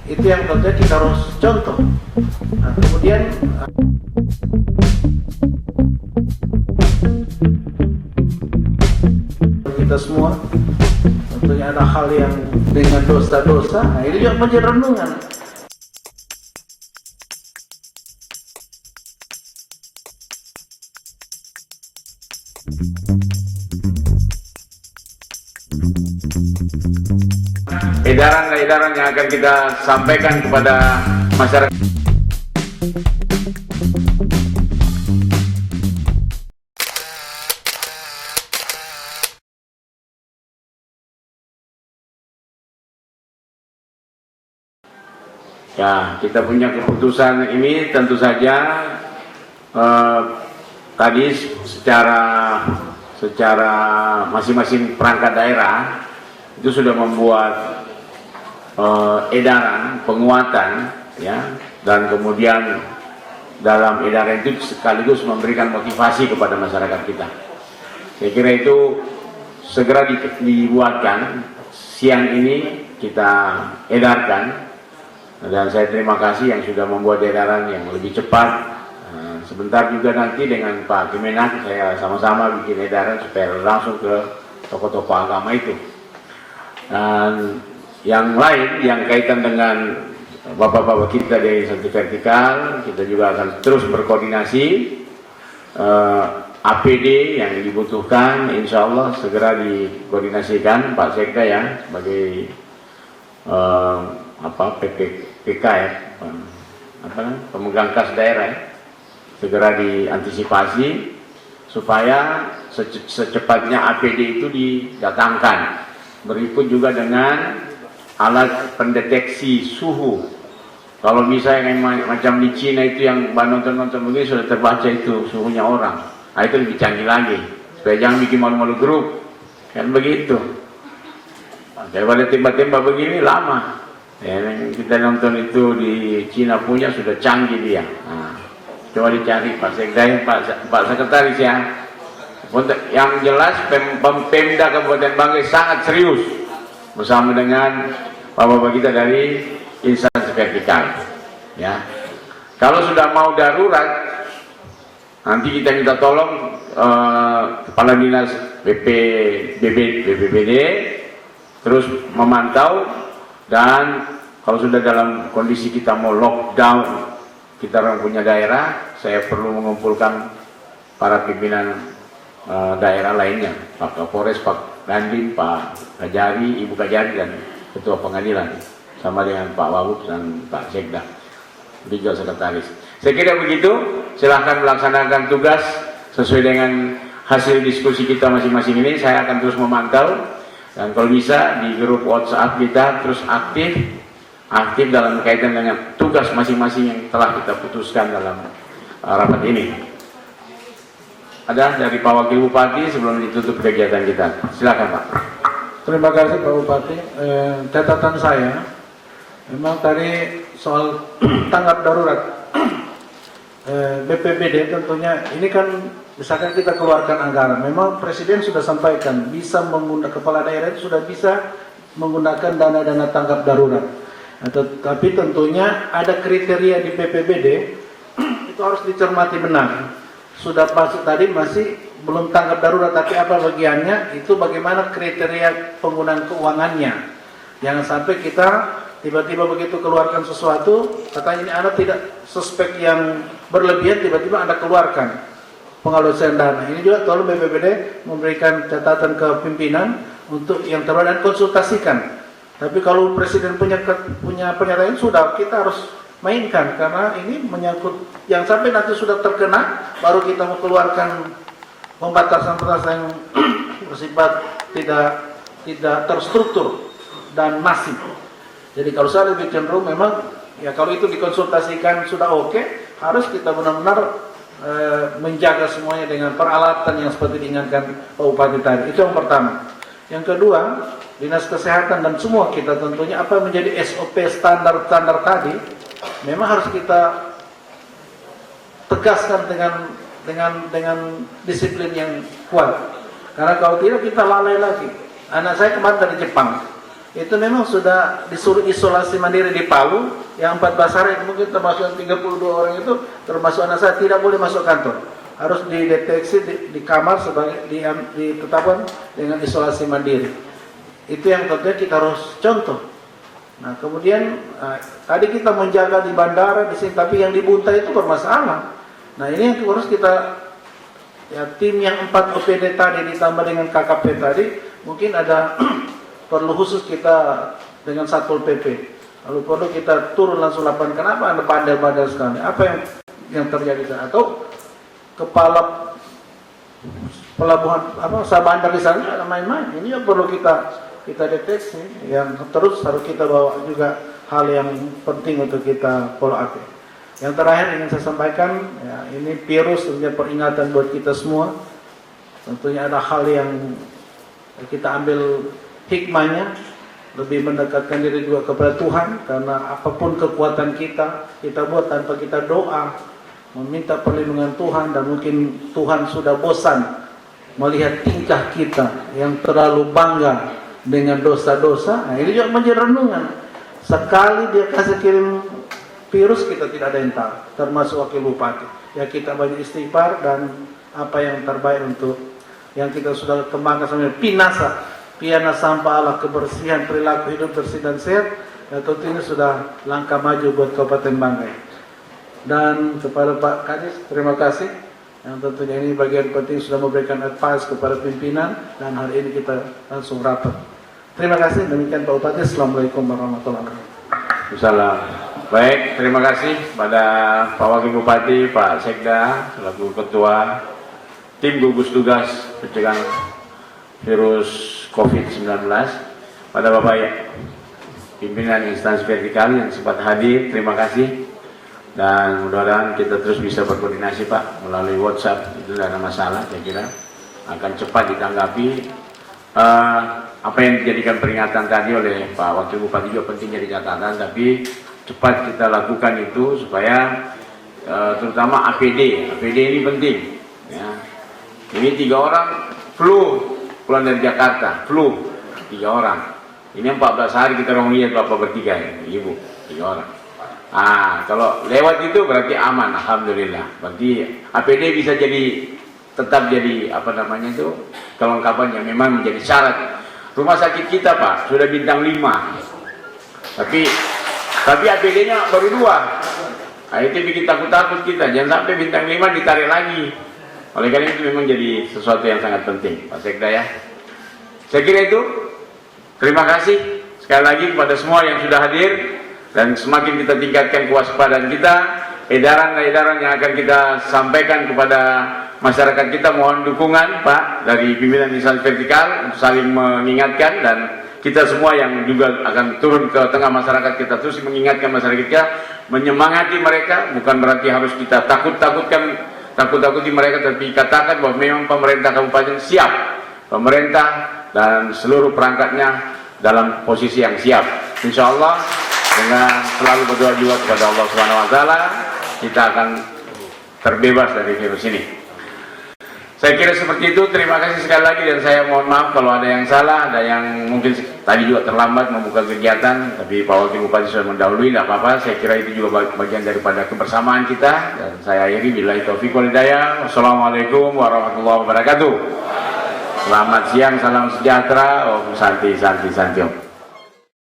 Itu yang tentunya kita harus contoh. Nah, kemudian kita semua tentunya ada hal yang dengan dosa-dosa. Nah, ini juga menjadi renungan. Edaran-edaran yang akan kita sampaikan kepada masyarakat. Ya, kita punya keputusan ini tentu saja tadi secara masing-masing perangkat daerah itu sudah membuat edaran penguatan, ya, dan kemudian dalam edaran itu sekaligus memberikan motivasi kepada masyarakat kita. Saya kira itu segera dibuatkan, siang ini kita edarkan, dan saya terima kasih yang sudah membuat edaran yang lebih cepat. Sebentar juga nanti dengan Pak Kemenak saya sama-sama bikin edaran supaya langsung ke tokoh-tokoh agama itu. Dan yang lain yang kaitan dengan bapak-bapak kita dari instansi vertikal, kita juga akan terus berkoordinasi. APD yang dibutuhkan insya Allah segera dikoordinasikan Pak Sekda ya, sebagai PK ya, pemegang kas daerah ya, segera diantisipasi supaya secepatnya APD itu didatangkan. Berikut juga dengan alat pendeteksi suhu. Kalau misalnya macam di Cina itu yang nonton-nonton begini sudah terbaca itu suhunya orang. Nah, itu lebih canggih lagi. Supaya jangan bikin malu-malu grup. Kan begitu. Daripada tembak-tembak begini lama. Ya, kita nonton itu di Cina punya sudah canggih dia. Nah, coba dicari Pak Sekda, Pak Sekretaris ya. Yang jelas Pemda Kabupaten Banggai sangat serius bersama dengan bapak-bapak kita dari instansi vertikal. Ya, kalau sudah mau darurat, nanti kita minta tolong kepala dinas BPBD terus memantau, dan kalau sudah dalam kondisi kita mau lockdown, kita orang punya daerah, saya perlu mengumpulkan para pimpinan daerah lainnya, Pak Kapolres, Pak Dandim, Pak Kajari, Ibu Kajari, dan Ketua Pengadilan, sama dengan Pak Wagub dan Pak Sekda, juga sekretaris. Saya kira begitu, silahkan melaksanakan tugas sesuai dengan hasil diskusi kita masing-masing ini. Saya akan terus memantau, dan kalau bisa di grup WhatsApp kita terus aktif dalam kaitan dengan tugas masing-masing yang telah kita putuskan dalam rapat ini. Ada dari Pak Wakil Bupati sebelum ditutup kegiatan kita. Silakan Pak. Terima kasih Pak Bupati. Catatan saya, memang tadi soal tanggap darurat BPBD tentunya ini kan misalkan kita keluarkan anggaran, memang Presiden sudah sampaikan bisa menggunakan, kepala daerah itu sudah bisa menggunakan dana-dana tanggap darurat. Tapi tentunya ada kriteria di BPBD itu harus dicermati benar. Sudah masuk tadi masih belum tanggap darurat, tapi apa bagiannya itu, bagaimana kriteria penggunaan keuangannya. Jangan sampai kita tiba-tiba begitu keluarkan sesuatu, katanya ini Anda tidak suspek yang berlebihan, tiba-tiba Anda keluarkan pengalusan dana. Ini juga tolong BPBD memberikan catatan ke pimpinan untuk yang terbaik dan konsultasikan. Tapi kalau Presiden punya pernyataan, sudah kita harus mainkan, karena ini menyangkut yang sampai nanti sudah terkena baru kita mau keluarkan pembatasan yang bersifat tidak terstruktur. dan masif. Jadi kalau saya lebih cenderung memang ya kalau itu dikonsultasikan sudah oke, harus kita benar-benar menjaga semuanya dengan peralatan yang seperti diingatkan Pak Bupati tadi. Itu yang pertama. Yang kedua, Dinas Kesehatan dan semua kita tentunya apa menjadi SOP standar-standar tadi memang harus kita tegaskan dengan disiplin yang kuat. Karena kalau tidak kita lalai lagi. Anak saya kemarin dari Jepang, itu memang sudah disuruh isolasi mandiri di Palu, yang 14 hari mungkin termasuk yang 32 orang itu, termasuk anak saya tidak boleh masuk kantor. Harus dideteksi di kamar sebagai ditetapkan dengan isolasi mandiri. Itu yang tentunya kita harus contoh. Nah kemudian tadi kita menjaga di bandara di sini, tapi yang di Buntai itu bermasalah. Nah ini yang harus kita ya tim yang 4 OPD tadi ditambah dengan KKP tadi mungkin ada perlu khusus kita dengan Satpol PP. Lalu perlu kita turun langsung lapangan. Kenapa Anda bandel-bandel sekali? Apa yang terjadi sana? Atau kepala pelabuhan Sabandar di sana ada main-main. Ini yang perlu kita deteksi. Yang terus harus kita bawa juga hal yang penting untuk kita follow up. Yang terakhir ingin saya sampaikan, ya, ini virus tentunya peringatan buat kita semua. Tentunya ada hal yang kita ambil hikmahnya, lebih mendekatkan diri juga kepada Tuhan, karena apapun kekuatan kita buat tanpa kita doa, meminta perlindungan Tuhan, dan mungkin Tuhan sudah bosan melihat tingkah kita yang terlalu bangga dengan dosa-dosa. Nah, ini juga menjadi renungan. Sekali dia kasih kirim virus, kita tidak ada yang tahu, termasuk wakil bupati. Ya kita banyak istighfar dan apa yang terbaik untuk yang kita sudah kembangkan sampai piana sampah Allah, kebersihan perilaku hidup bersih dan sehat. Ya tentu ini sudah langkah maju buat Kabupaten Banggai. Dan kepada Pak Kadis, terima kasih. Yang tentunya ini bagian penting sudah memberikan advice kepada pimpinan, dan hari ini kita langsung rapat. Terima kasih. Demikian Pak Bupati. Assalamualaikum warahmatullahi wabarakatuh. Salam. Baik, terima kasih pada Pak Wakil Bupati, Pak Sekda, selaku Ketua Tim Gugus Tugas Pencegahan Virus COVID-19, pada Bapak pimpinan instansi vertikal yang sempat hadir, terima kasih. Dan mudah-mudahan kita terus bisa berkoordinasi Pak melalui WhatsApp, itu tidak ada masalah, saya kira akan cepat ditanggapi. Apa yang dijadikan peringatan tadi oleh Pak Wakil Bupati juga penting jadi catatan, tapi cepat kita lakukan itu supaya terutama APD ini penting. Ya. Ini 3 orang flu pulang dari Jakarta, flu 3 orang. Ini 14 hari kita orang lihat Bapak bertiga ya, Ibu 3 orang. Kalau lewat itu berarti aman, alhamdulillah. Berarti APD bisa tetap jadi kelengkapan yang memang menjadi syarat. Rumah sakit kita Pak sudah bintang 5, tapi APD-nya baru 2. Itu bikin takut kita. Jangan sampai bintang 5 ditarik lagi. Oleh karena itu memang jadi sesuatu yang sangat penting, Pak Sekda ya. Saya kira itu. Terima kasih sekali lagi kepada semua yang sudah hadir, dan semakin kita tingkatkan kewaspadaan kita, edaran-edaran yang akan kita sampaikan kepada masyarakat kita, mohon dukungan Pak dari pimpinan instansi vertikal untuk saling mengingatkan, dan kita semua yang juga akan turun ke tengah masyarakat kita terus mengingatkan masyarakat kita, menyemangati mereka. Bukan berarti harus kita takuti mereka, tapi katakan bahwa memang pemerintah kabupaten siap, pemerintah dan seluruh perangkatnya dalam posisi yang siap. Insya Allah dengan selalu berdoa juga kepada Allah Subhanahu Wa Taala, kita akan terbebas dari virus ini. Saya kira seperti itu. Terima kasih sekali lagi, dan saya mohon maaf kalau ada yang salah, ada yang mungkin tadi juga terlambat membuka kegiatan, tapi Pak Wakil Bupati sudah mendahului, tidak apa-apa. Saya kira itu juga bagian daripada kebersamaan kita, dan saya akhiri billahi taufiq wal hidayah. Wassalamualaikum warahmatullahi wabarakatuh. Selamat siang, salam sejahtera, Om Santi.